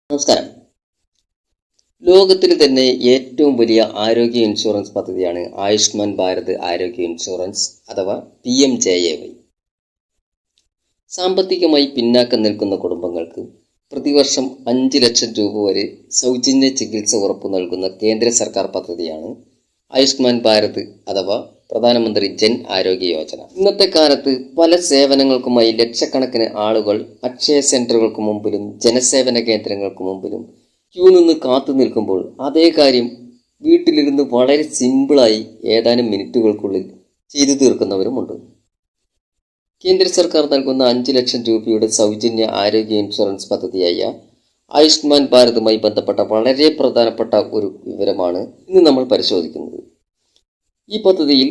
നമസ്കാരം. ലോകത്തിൽ തന്നെ ഏറ്റവും വലിയ ആരോഗ്യ ഇൻഷുറൻസ് പദ്ധതിയാണ് ആയുഷ്മാൻ ഭാരത് ആരോഗ്യ ഇൻഷുറൻസ് അഥവാ PMJAY. സാമ്പത്തികമായി പിന്നാക്കം നിൽക്കുന്ന കുടുംബങ്ങൾക്ക് പ്രതിവർഷം 5 ലക്ഷം രൂപ വരെ സൗജന്യ ചികിത്സ ഉറപ്പു നൽകുന്ന കേന്ദ്ര സർക്കാർ പദ്ധതിയാണ് ആയുഷ്മാൻ ഭാരത് അഥവാ പ്രധാനമന്ത്രി ജൻ ആരോഗ്യ യോജന. ഇന്നത്തെ കാലത്ത് പല സേവനങ്ങൾക്കുമായി ലക്ഷക്കണക്കിന് ആളുകൾ അക്ഷയ സെന്ററുകൾക്ക് മുമ്പിലും ജനസേവന കേന്ദ്രങ്ങൾക്ക് മുമ്പിലും ക്യൂ നിന്ന് കാത്തു നിൽക്കുമ്പോൾ അതേ കാര്യം വീട്ടിലിരുന്ന് വളരെ സിമ്പിളായി ഏതാനും മിനിറ്റുകൾക്കുള്ളിൽ ചെയ്തു തീർക്കുന്നവരുമുണ്ട്. കേന്ദ്ര സർക്കാർ നൽകുന്ന 5 ലക്ഷം രൂപയുടെ സൗജന്യ ആരോഗ്യ ഇൻഷുറൻസ് പദ്ധതിയായ ആയുഷ്മാൻ ഭാരതുമായി ബന്ധപ്പെട്ട വളരെ പ്രധാനപ്പെട്ട ഒരു വിവരമാണ് ഇന്ന് നമ്മൾ പരിശോധിക്കുന്നത്. ഈ പദ്ധതിയിൽ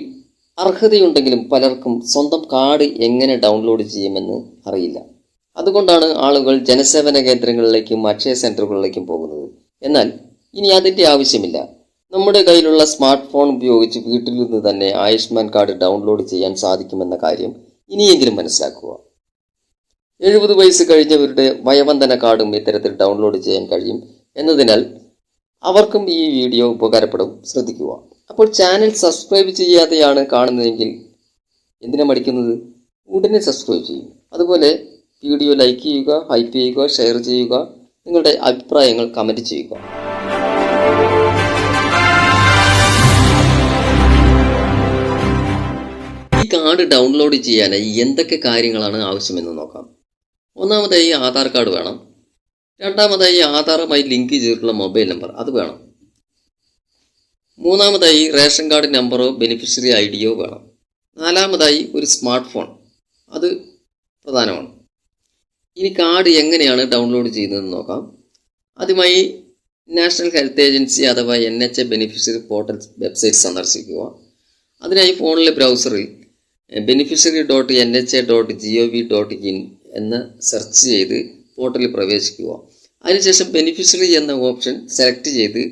അർഹതയുണ്ടെങ്കിലും പലർക്കും സ്വന്തം കാർഡ് എങ്ങനെ ഡൗൺലോഡ് ചെയ്യുമെന്ന് അറിയില്ല. അതുകൊണ്ടാണ് ആളുകൾ ജനസേവന കേന്ദ്രങ്ങളിലേക്കും അക്ഷയ സെന്ററുകളിലേക്കും പോകുന്നത്. എന്നാൽ ഇനി അതിൻ്റെ ആവശ്യമില്ല. നമ്മുടെ കയ്യിലുള്ള സ്മാർട്ട് ഫോൺ ഉപയോഗിച്ച് വീട്ടിൽ നിന്ന് തന്നെ ആയുഷ്മാൻ കാർഡ് ഡൗൺലോഡ് ചെയ്യാൻ സാധിക്കുമെന്ന കാര്യം ഇനിയെങ്കിലും മനസ്സിലാക്കുക. 70 വയസ്സ് കഴിഞ്ഞവരുടെ വയോവന്ദന കാർഡും ഇത്തരത്തിൽ ഡൗൺലോഡ് ചെയ്യാൻ കഴിയും എന്നതിനാൽ അവർക്കും ഈ വീഡിയോ ഉപകാരപ്പെടും. ശ്രദ്ധിക്കുക. അപ്പോൾ ചാനൽ സബ്സ്ക്രൈബ് ചെയ്യാതെയാണ് കാണുന്നതെങ്കിൽ എന്തിനാ മടിക്കുന്നത്? ഉടനെ സബ്സ്ക്രൈബ് ചെയ്യും. അതുപോലെ വീഡിയോ ലൈക്ക് ചെയ്യുക, ഹൈപ്പ് ചെയ്യുക, ഷെയർ ചെയ്യുക, നിങ്ങളുടെ അഭിപ്രായങ്ങൾ കമൻറ്റ് ചെയ്യുക. ഈ കാർഡ് ഡൗൺലോഡ് ചെയ്യാനായി എന്തൊക്കെ കാര്യങ്ങളാണ് ആവശ്യമെന്ന് നോക്കാം. ഒന്നാമതായി ആധാർ കാർഡ് വേണം. രണ്ടാമതായി ആധാറുമായി ലിങ്ക് ചെയ്തിട്ടുള്ള മൊബൈൽ നമ്പർ അത് വേണം. മൂന്നാമതായി റേഷൻ കാർഡ് നമ്പറോ ബെനിഫിഷ്യറി ID വേണം. നാലാമതായി ഒരു സ്മാർട്ട് ഫോൺ അത് പ്രധാനമാണ്. ഇനി കാർഡ് എങ്ങനെയാണ് ഡൗൺലോഡ് ചെയ്യുന്നതെന്ന് നോക്കാം. ആദ്യമായി നാഷണൽ ഹെൽത്ത് ഏജൻസി അഥവാ NHA ബെനിഫിഷ്യറി പോർട്ടൽ വെബ്സൈറ്റ് സന്ദർശിക്കുക. അതിനായി ഫോണിലെ ബ്രൗസറിൽ beneficiary.nha.gov.in എന്ന് സെർച്ച് ചെയ്ത് പോർട്ടലിൽ പ്രവേശിക്കുക. അതിനുശേഷം ബെനിഫിഷ്യറി എന്ന ഓപ്ഷൻ സെലക്ട് ചെയ്ത്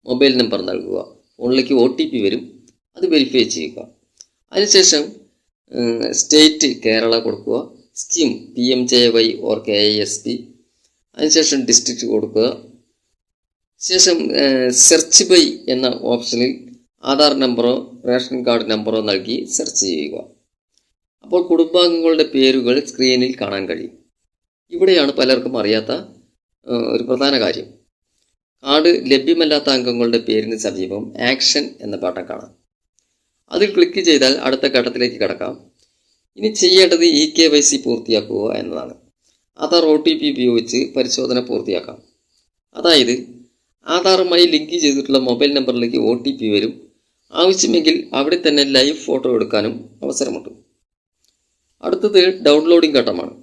മൊബൈൽ നമ്പർ നൽകുക. ഫോണിലേക്ക് OTP വരും, അത് വെരിഫൈ ചെയ്യുക. അതിനുശേഷം സ്റ്റേറ്റ് കേരള കൊടുക്കുക, സ്കീം PMJAY ഓർ KISP, അതിനുശേഷം ഡിസ്ട്രിക്റ്റ് കൊടുക്കുക. ശേഷം സെർച്ച് ബൈ എന്ന ഓപ്ഷനിൽ ആധാർ നമ്പറോ റേഷൻ കാർഡ് നമ്പറോ നൽകി സെർച്ച് ചെയ്യുക. അപ്പോൾ കുടുംബാംഗങ്ങളുടെ പേരുകൾ സ്ക്രീനിൽ കാണാൻ കഴിയും. ഇവിടെയാണ് പലർക്കും അറിയാത്ത ഒരു പ്രധാന കാര്യം. കാർഡ് ലഭ്യമല്ലാത്ത അംഗങ്ങളുടെ പേരിന് സമീപം ആക്ഷൻ എന്ന ബട്ടൺ കാണാം. അതിൽ ക്ലിക്ക് ചെയ്താൽ അടുത്ത ഘട്ടത്തിലേക്ക് കടക്കാം. ഇനി ചെയ്യേണ്ടത് EKYC പൂർത്തിയാക്കുക എന്നതാണ്. ആധാർ OTP ഉപയോഗിച്ച് പരിശോധന പൂർത്തിയാക്കാം. അതായത് ആധാറുമായി ലിങ്ക് ചെയ്തിട്ടുള്ള മൊബൈൽ നമ്പറിലേക്ക് OTP വരും. ആവശ്യമെങ്കിൽ അവിടെ തന്നെ ലൈവ് ഫോട്ടോ എടുക്കാനും അവസരമുണ്ട്. അടുത്തത് ഡൗൺലോഡിംഗ് ഘട്ടമാണ്.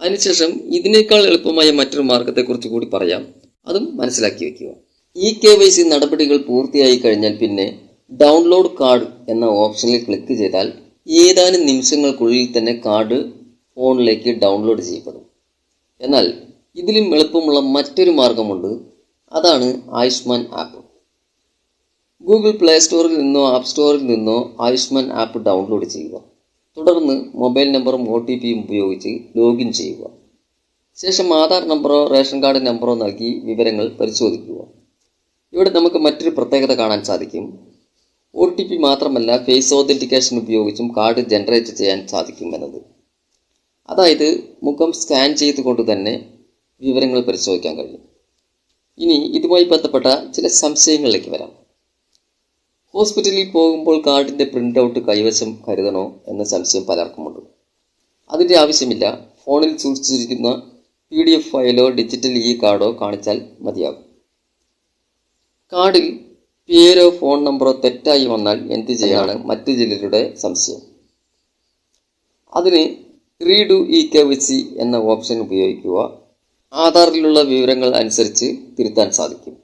അതിനുശേഷം ഇതിനേക്കാൾ എളുപ്പമായ മറ്റൊരു മാർഗത്തെക്കുറിച്ച് കൂടി പറയാം, അതും മനസ്സിലാക്കി വയ്ക്കുക. EKYC നടപടികൾ പൂർത്തിയായി കഴിഞ്ഞാൽ പിന്നെ ഡൗൺലോഡ് കാർഡ് എന്ന ഓപ്ഷനിൽ ക്ലിക്ക് ചെയ്താൽ ഏതാനും നിമിഷങ്ങൾക്കുള്ളിൽ തന്നെ കാർഡ് ഫോണിലേക്ക് ഡൗൺലോഡ് ചെയ്യപ്പെടും. എന്നാൽ ഇതിലും എളുപ്പമുള്ള മറ്റൊരു മാർഗമുണ്ട്. അതാണ് ആയുഷ്മാൻ ആപ്പ്. ഗൂഗിൾ പ്ലേ സ്റ്റോറിൽ നിന്നോ ആപ്പ് സ്റ്റോറിൽ നിന്നോ ആയുഷ്മാൻ ആപ്പ് ഡൗൺലോഡ് ചെയ്യുക. തുടർന്ന് മൊബൈൽ നമ്പറും OTPയും ഉപയോഗിച്ച് ലോഗിൻ ചെയ്യുക. ശേഷം ആധാർ നമ്പറോ റേഷൻ കാർഡ് നമ്പറോ നൽകി വിവരങ്ങൾ പരിശോധിക്കുക. ഇവിടെ നമുക്ക് മറ്റൊരു പ്രത്യേകത കാണാൻ സാധിക്കും. OTP മാത്രമല്ല, ഫേസ് ഓതന്റിക്കേഷൻ ഉപയോഗിച്ചും കാർഡ് ജനറേറ്റ് ചെയ്യാൻ സാധിക്കും എന്നത്. അതായത് മുഖം സ്കാൻ ചെയ്തുകൊണ്ട് തന്നെ വിവരങ്ങൾ പരിശോധിക്കാൻ കഴിയും. ഇനി ഇതുമായി ബന്ധപ്പെട്ട ചില സംശയങ്ങളിലേക്ക് വരാം. ഹോസ്പിറ്റലിൽ പോകുമ്പോൾ കാർഡിൻ്റെ പ്രിൻ്റ് ഔട്ട് കൈവശം കരുതണോ എന്ന സംശയം പലർക്കുമുണ്ട്. അതിൻ്റെ ആവശ്യമില്ല. ഫോണിൽ സൂക്ഷിച്ചിരിക്കുന്ന PDF ഫയലോ ഡിജിറ്റൽ കാർഡോ കാണിച്ചാൽ മതിയാകും. കാർഡിൽ പേരോ ഫോൺ നമ്പറോ തെറ്റായി വന്നാൽ എന്ത് ചെയ്യാനാണ് മറ്റു ചിലരുടെ സംശയം. അതിന് റീഡു EKYC എന്ന ഓപ്ഷൻ ഉപയോഗിക്കുക. ആധാറിലുള്ള വിവരങ്ങൾ അനുസരിച്ച് തിരുത്താൻ സാധിക്കും.